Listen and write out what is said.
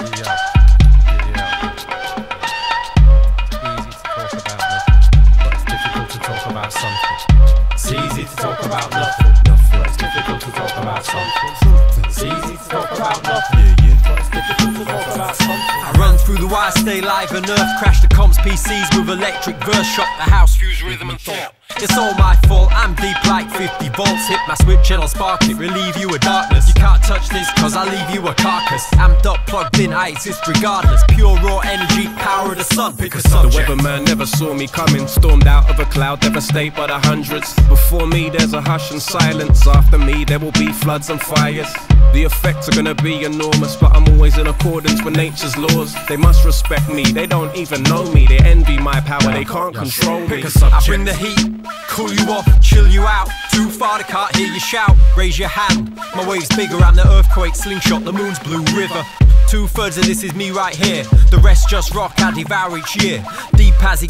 It's easy to talk about nothing, but it's difficult to talk about something. It's easy to talk about nothing, but it's difficult to talk about something. I run through the wire, stay live and earth, crash the comps PCs with electric verse, shock the house, fuse rhythm and thought. It's all my fault, I'm deep like 50 volts. Hit my switch and I'll spark it, relieve you of darkness. You can't touch this cause I'll leave you a carcass. Amped up, plugged in, I exist regardless. Pure raw energy, power of the sun, pick a subject. The weatherman never saw me coming, stormed out of a cloud, devastate by the hundreds. Before me there's a hush and silence, after me there will be floods and fires. The effects are gonna be enormous, but I'm always in accordance with nature's laws. They must respect me, they don't even know me. They envy my power, they can't control me. I bring the heat, cool you off, chill you out. Too far they can't hear you shout, raise your hand. My wave's bigger, I'm the earthquake slingshot, the moon's blue river. 2/3 of this is me right here, the rest just rock I devour each year. Deep as